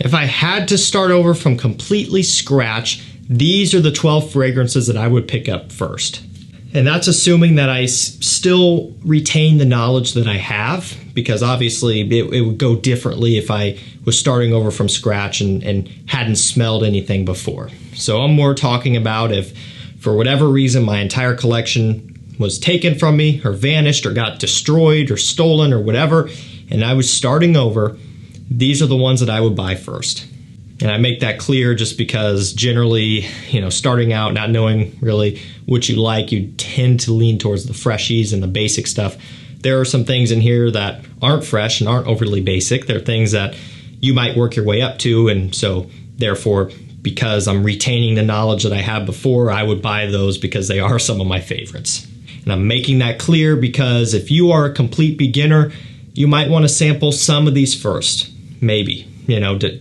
If I had to start over from completely scratch, these are the 12 fragrances that I would pick up first. And that's assuming that I still retain the knowledge that I have, because obviously it would go differently if I was starting over from scratch and hadn't smelled anything before. So I'm more talking about if, for whatever reason, my entire collection was taken from me or vanished or got destroyed or stolen or whatever, and I was starting over, these are the ones that I would buy first. And I make that clear just because generally, starting out, not knowing really what you like, you tend to lean towards the freshies and the basic stuff. There are some things in here that aren't fresh and aren't overly basic. They're things that you might work your way up to, and so therefore, because I'm retaining the knowledge that I had before, I would buy those because they are some of my favorites. And I'm making that clear because if you are a complete beginner, you might want to sample some of these first, maybe.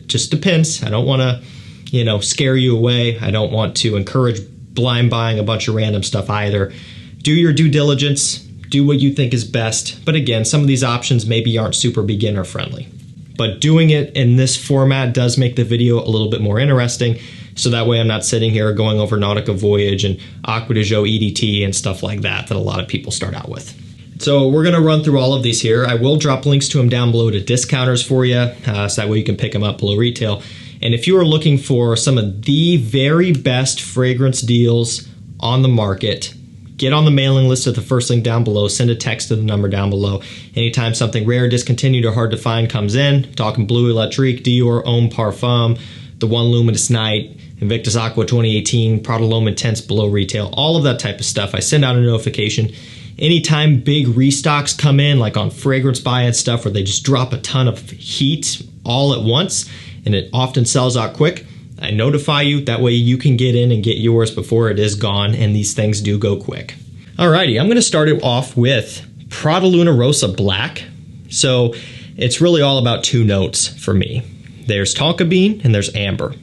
Just depends. I don't want to, scare you away. I don't want to encourage blind buying a bunch of random stuff either. Do your due diligence. Do what you think is best. But again, some of these options maybe aren't super beginner friendly. But doing it in this format does make the video a little bit more interesting. So that way I'm not sitting here going over Nautica Voyage and Acqua di Gio EDT and stuff like that a lot of people start out with. So we're going to run through all of these here. I will drop links to them down below to discounters for you, so that way you can pick them up below retail. And if you are looking for some of the very best fragrance deals on the market, get on the mailing list at the first link down below. Send a text to the number down below. Anytime something rare, discontinued, or hard to find comes in, talking BLEU Electrique, Dior Homme Parfum, The One Luminous Night, Invictus Aqua 2018, Prada L'Homme Intense below retail, all of that type of stuff. I send out a notification. Anytime big restocks come in, like on Fragrance By and stuff, where they just drop a ton of heat all at once, and it often sells out quick, I notify you. That way you can get in and get yours before it is gone, and these things do go quick. Alrighty, I'm going to start it off with Prada Luna Rossa Black. So it's really all about two notes for me. There's tonka bean and there's amber.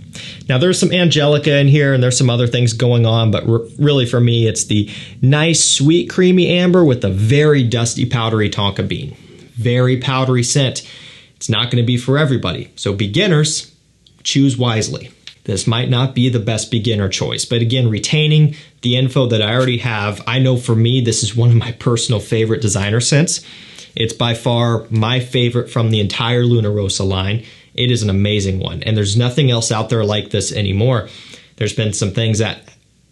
Now there's some angelica in here and there's some other things going on, but really for me it's the nice sweet creamy amber with the very dusty powdery tonka bean. Very powdery scent. It's not going to be for everybody. So beginners, choose wisely. This might not be the best beginner choice, but again, retaining the info that I already have, I know for me this is one of my personal favorite designer scents. It's by far my favorite from the entire Luna Rossa line. It is an amazing one, and there's nothing else out there like this anymore. There's been some things that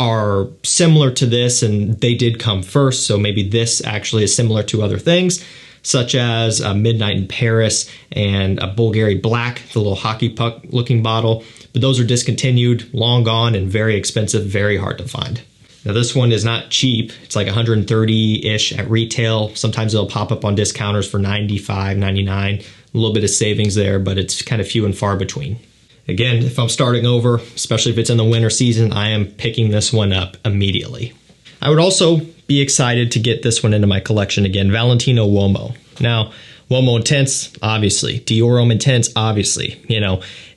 are similar to this, and they did come first, so maybe this actually is similar to other things, such as a Midnight in Paris and a Bulgari Black, the little hockey puck looking bottle, but those are discontinued, long gone, and very expensive, very hard to find. Now this one is not cheap. It's like 130-ish at retail. Sometimes it'll pop up on discounters for $95, $99. A little bit of savings there, but it's kind of few and far between. Again, if I'm starting over, especially if it's in the winter season, I am picking this one up immediately. I would also be excited to get this one into my collection again, Valentino UOMO. Now, UOMO Intense, obviously. Dior Homme Intense, obviously.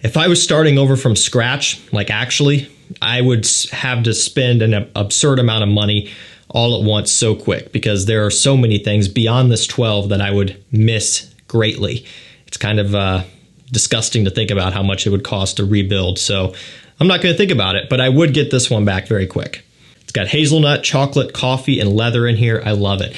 If I was starting over from scratch, like actually, I would have to spend an absurd amount of money all at once so quick, because there are so many things beyond this 12 that I would miss greatly. It's kind of disgusting to think about how much it would cost to rebuild, so I'm not going to think about it, but I would get this one back very quick. It's got hazelnut, chocolate, coffee, and leather in here. I love it.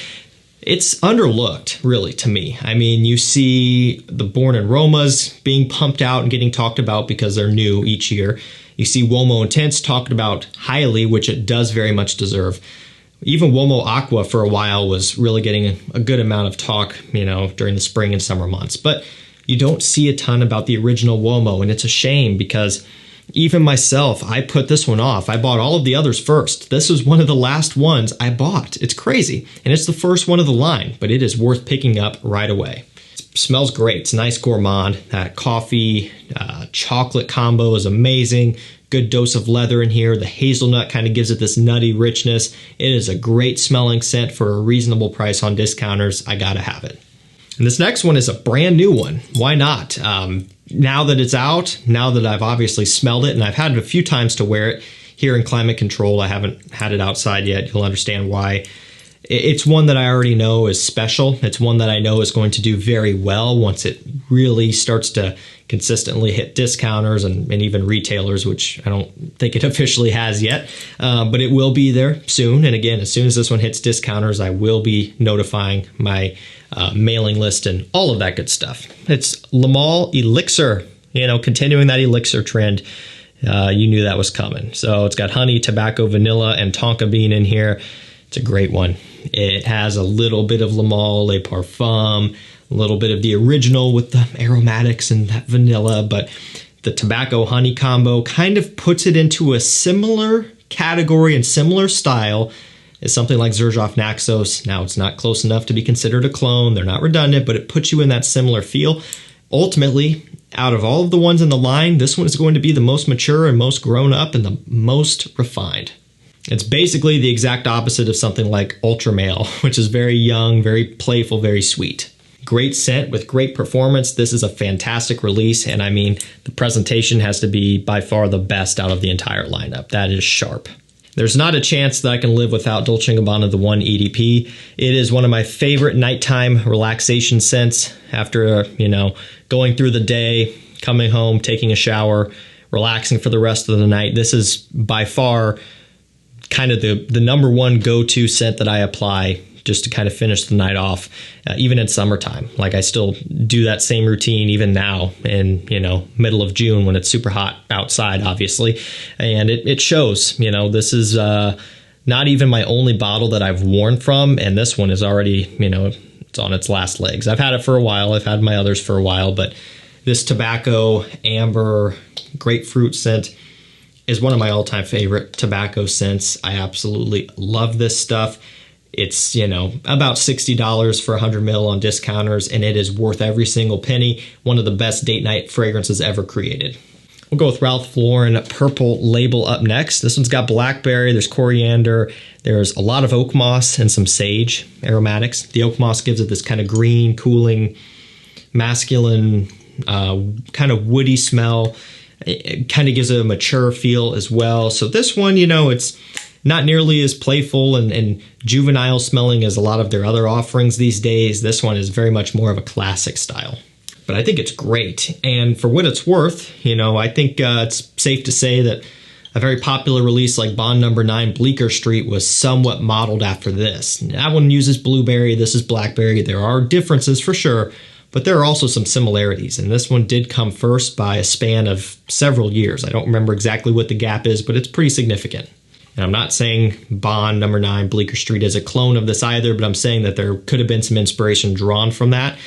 It's underlooked, really, to me. I mean, you see the Born Aromas being pumped out and getting talked about because they're new each year. You see UOMO Intense talked about highly, which it does very much deserve. Even UOMO Aqua for a while was really getting a good amount of talk, during the spring and summer months. But you don't see a ton about the original UOMO, and it's a shame because even myself, I put this one off. I bought all of the others first. This was one of the last ones I bought. It's crazy. And it's the first one of the line, but it is worth picking up right away. It smells great. It's nice gourmand. That coffee, chocolate combo is amazing. Good dose of leather in here. The hazelnut kind of gives it this nutty richness. It is a great smelling scent for a reasonable price on discounters. I gotta have it. And this next one is a brand new one. Why not? Now that it's out, now that I've obviously smelled it, and I've had it a few times to wear it here in climate control, I haven't had it outside yet. You'll understand why. It's one that I already know is special. It's one that I know is going to do very well once it really starts to consistently hit discounters and even retailers, which I don't think it officially has yet, but it will be there soon. And again, as soon as this one hits discounters, I will be notifying my mailing list and all of that good stuff. It's Le Male ELIXIR, continuing that elixir trend. You knew that was coming. So it's got honey, tobacco, vanilla, and tonka bean in here. It's a great one. It has a little bit of Le Male PARFUM, a little bit of the original with the aromatics and that vanilla, but the tobacco honey combo kind of puts it into a similar category and similar style as something like Xerjoff Naxos. Now, it's not close enough to be considered a clone. They're not redundant, but it puts you in that similar feel. Ultimately, out of all of the ones in the line, this one is going to be the most mature and most grown up and the most refined. It's basically the exact opposite of something like Ultra Male, which is very young, very playful, very sweet. Great scent with great performance. This is a fantastic release, and I mean, the presentation has to be by far the best out of the entire lineup. That is sharp. There's not a chance that I can live without Dolce & Gabbana The One EDP. It is one of my favorite nighttime relaxation scents after, going through the day, coming home, taking a shower, relaxing for the rest of the night. This is by far kind of the number one go-to scent that I apply just to kind of finish the night off, even in summertime. Like, I still do that same routine even now in, middle of June when it's super hot outside, obviously. And it shows, this is not even my only bottle that I've worn from. And this one is already, it's on its last legs. I've had it for a while. I've had my others for a while, but this tobacco, amber, grapefruit scent is one of my all-time favorite tobacco scents. I absolutely love this stuff. It's, about $60 for 100 ml on discounters, and it is worth every single penny. One of the best date night fragrances ever created. We'll go with Ralph Lauren Purple Label up next. This one's got blackberry, there's coriander, there's a lot of oak moss and some sage aromatics. The oak moss gives it this kind of green, cooling, masculine, kind of woody smell. It kind of gives it a mature feel as well. So this one, it's not nearly as playful and juvenile smelling as a lot of their other offerings these days. This one is very much more of a classic style. But I think it's great. And for what it's worth, I think it's safe to say that a very popular release like Bond No. 9 Bleecker Street was somewhat modeled after this. That one uses blueberry, this is blackberry. There are differences for sure, but there are also some similarities. And this one did come first by a span of several years. I don't remember exactly what the gap is, but it's pretty significant. And I'm not saying Bond No. 9 Bleecker Street is a clone of this either, but I'm saying that there could have been some inspiration drawn from that.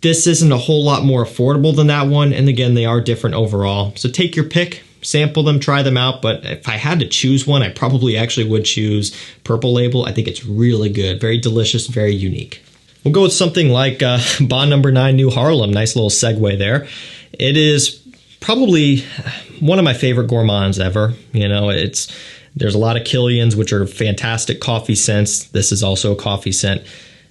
This isn't a whole lot more affordable than that one, and again, they are different overall. So take your pick, sample them, try them out, but if I had to choose one, I probably actually would choose Purple Label. I think it's really good, very delicious, very unique. We'll go with something like Bond No. 9 New Harlem. Nice little segue there. It is probably one of my favorite gourmands ever. There's a lot of Killians, which are fantastic coffee scents. This is also a coffee scent.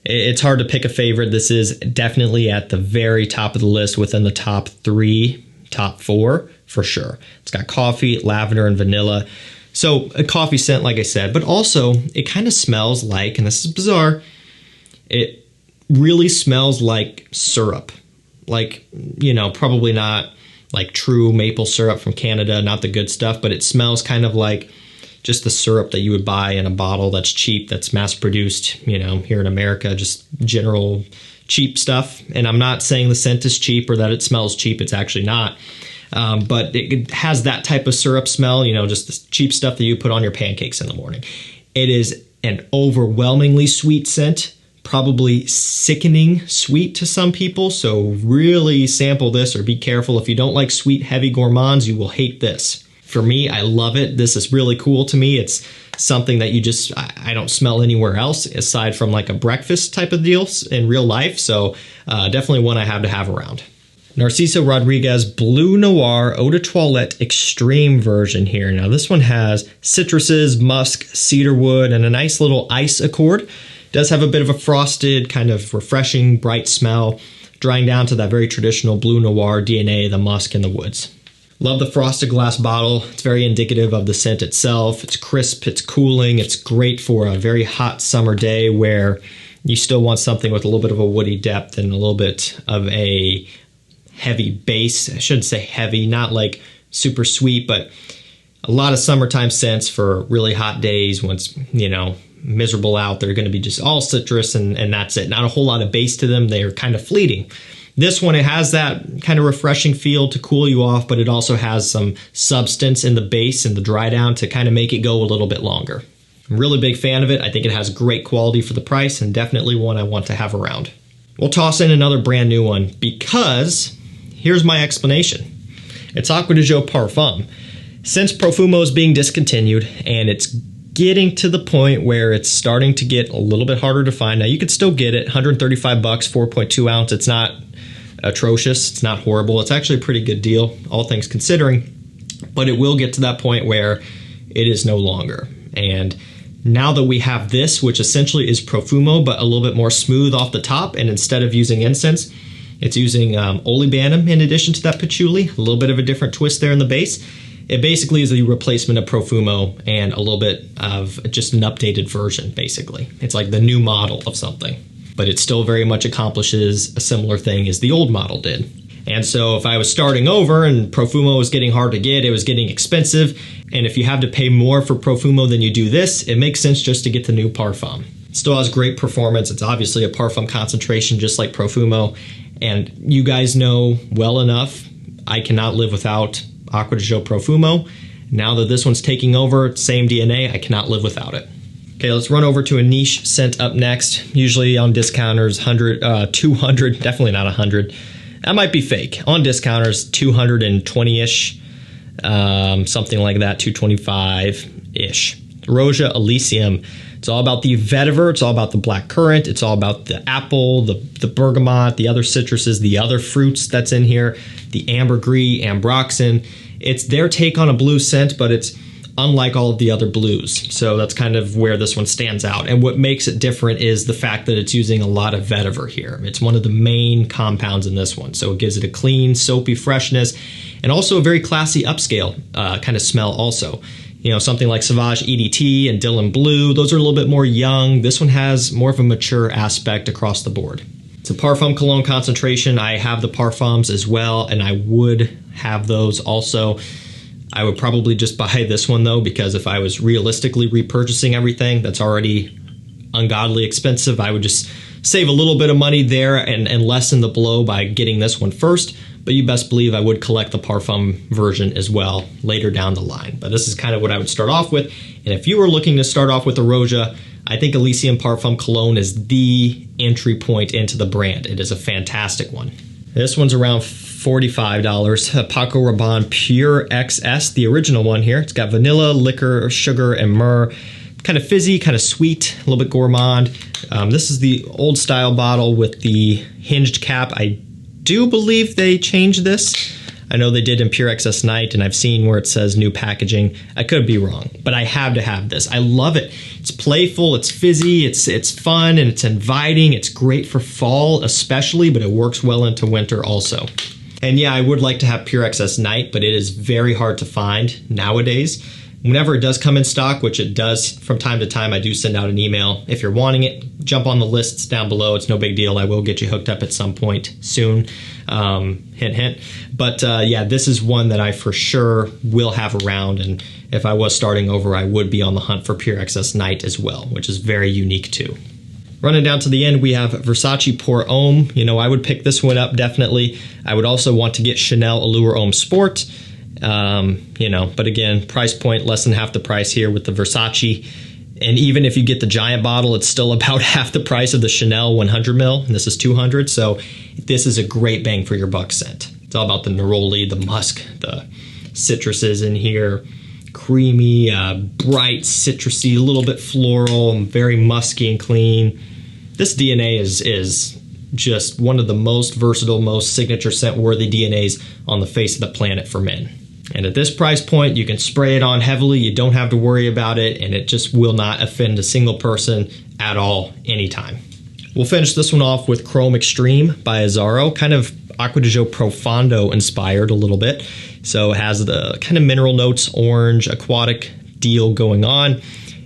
It's hard to pick a favorite. This is definitely at the very top of the list, within the top 3, top 4 for sure. It's got coffee, lavender, and vanilla. So a coffee scent, like I said, but also it kind of smells like, and this is bizarre, it really smells like syrup. Like, probably not like true maple syrup from Canada, not the good stuff, but it smells kind of like just the syrup that you would buy in a bottle that's cheap, that's mass produced, here in America, just general cheap stuff. And I'm not saying the scent is cheap or that it smells cheap. It's actually not. But it has that type of syrup smell, just the cheap stuff that you put on your pancakes in the morning. It is an overwhelmingly sweet scent, probably sickening sweet to some people. So really sample this, or be careful. If you don't like sweet, heavy gourmands, you will hate this. For me, I love it. This is really cool to me. It's something that I don't smell anywhere else aside from like a breakfast type of deal in real life. So definitely one I have to have around. Narciso Rodriguez Bleu Noir Eau de Toilette Extreme version here. Now this one has citruses, musk, cedarwood, and a nice little ice accord. It does have a bit of a frosted, kind of refreshing, bright smell, drying down to that very traditional Bleu Noir DNA, the musk and the woods. Love the frosted glass bottle. It's very indicative of the scent itself. It's crisp, it's cooling. It's great for a very hot summer day where you still want something with a little bit of a woody depth and a little bit of a heavy base. I shouldn't say heavy, not like super sweet, but a lot of summertime scents for really hot days when it's, you know, miserable out. They're going to be just all citrus and that's it. Not a whole lot of base to them. They are kind of fleeting. This one, it has that kind of refreshing feel to cool you off, but it also has some substance in the base and the dry down to kind of make it go a little bit longer. I'm a really big fan of it. I think it has great quality for the price and definitely one I want to have around. We'll toss in another brand new one because here's my explanation. It's Acqua di Gio Parfum. Since Profumo is being discontinued and it's getting to the point where it's starting to get a little bit harder to find. Now you could still get it, $135, 4.2 ounce. It's not atrocious. It's not horrible. It's actually a pretty good deal, all things considering, but it will get to that point where it is no longer. And now that we have this, which essentially is Profumo, but a little bit more smooth off the top, and instead of using incense, it's using olibanum in addition to that patchouli, a little bit of a different twist there in the base. It basically is a replacement of Profumo and a little bit of just an updated version, basically. It's like the new model of something, but it still very much accomplishes a similar thing as the old model did. And so if I was starting over and Profumo was getting hard to get, it was getting expensive, and if you have to pay more for Profumo than you do this, it makes sense just to get the new Parfum. It still has great performance. It's obviously a Parfum concentration just like Profumo, and you guys know well enough, I cannot live without Acqua di Gio Profumo. Now that this one's taking over, same DNA, I cannot live without it. Okay, let's run over to a niche scent up next. Usually on discounters, 100, 200, definitely not 100. That might be fake. On discounters, 220-ish, something like that, 225-ish. ROJA ELYSIUM. It's all about the vetiver, it's all about the black currant, it's all about the apple, the bergamot, the other citruses, the other fruits that's in here, the ambergris, ambroxan. It's their take on a blue scent, but it's unlike all of the other blues. So that's kind of where this one stands out. And what makes it different is the fact that it's using a lot of vetiver here. It's one of the main compounds in this one. So it gives it a clean, soapy freshness, and also a very classy upscale kind of smell also. You know, something like Sauvage EDT and Dylan Blue, those are a little bit more young. This one has more of a mature aspect across the board. It's a Parfum Cologne concentration. I have the Parfums as well, and I would have those also. I would probably just buy this one though, because if I was realistically repurchasing everything that's already ungodly expensive, I would just save a little bit of money there and lessen the blow by getting this one first. But you best believe I would collect the Parfum version as well later down the line. But this is kind of what I would start off with. And if you were looking to start off with a ROJA, I think ELYSIUM Parfum Cologne is the entry point into the brand. It is a fantastic one. This one's around $45. PACO RABANNE Pure XS, the original one here. It's got vanilla, liquor, sugar, and myrrh. Kind of fizzy, kind of sweet, a little bit gourmand. This is the old style bottle with the hinged cap. I do believe they changed this. I know they did in Pure XS Night, and I've seen where it says new packaging. I could be wrong, but I have to have this. I love it. It's playful, it's fizzy, it's fun, and it's inviting. It's great for fall especially, but it works well into winter also. And yeah, I would like to have Pure XS Night, but it is very hard to find nowadays. Whenever it does come in stock, which it does from time to time, I do send out an email. If you're wanting it, jump on the lists down below. It's no big deal. I will get you hooked up at some point soon. Hint, hint. But yeah, this is one that I for sure will have around. And if I was starting over, I would be on the hunt for Pure XS Night as well, which is very unique too. Running down to the end, we have Versace Pour Homme. You know, I would pick this one up definitely. I would also want to get Chanel Allure Homme Sport. You know, but again, price point less than half the price here with the Versace. And even if you get the giant bottle, it's still about half the price of the Chanel 100 ml. And this is 200. So this is a great bang for your buck scent. It's all about the neroli, the musk, the citruses in here. Creamy, bright, citrusy, a little bit floral, very musky and clean. This DNA is just one of the most versatile, most signature scent-worthy DNAs on the face of the planet for men. And at this price point, you can spray it on heavily. You don't have to worry about it, and it just will not offend a single person at all, anytime. We'll finish this one off with Chrome Extreme by AZZARO, kind of Acqua di Gio Profondo inspired a little bit. So it has the kind of mineral notes, orange, aquatic deal going on.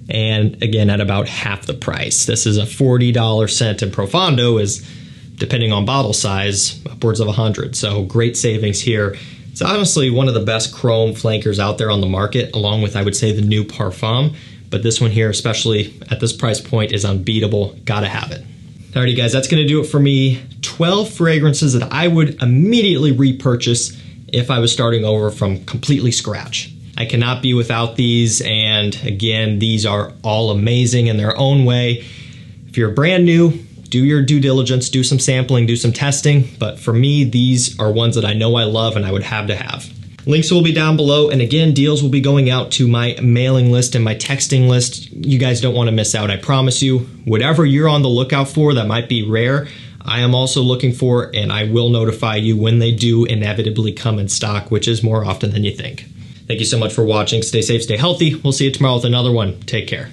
And again, at about half the price. This is a $40 scent, and Profondo is, depending on bottle size, upwards of $100. So great savings here. It's honestly one of the best chrome flankers out there on the market, along with, I would say, the new PARFUM. But this one here, especially at this price point, is unbeatable. Gotta have it. Alrighty guys, that's gonna do it for me. 12 fragrances that I would immediately repurchase if I was starting over from completely scratch. I cannot be without these, and again, these are all amazing in their own way. If you're brand new, do your due diligence, do some sampling, do some testing, but for me, these are ones that I know I love and I would have to have. Links will be down below, and again, deals will be going out to my mailing list and my texting list. You guys don't want to miss out, I promise you. Whatever you're on the lookout for that might be rare, I am also looking for, and I will notify you when they do inevitably come in stock, which is more often than you think. Thank you so much for watching. Stay safe, stay healthy. We'll see you tomorrow with another one. Take care.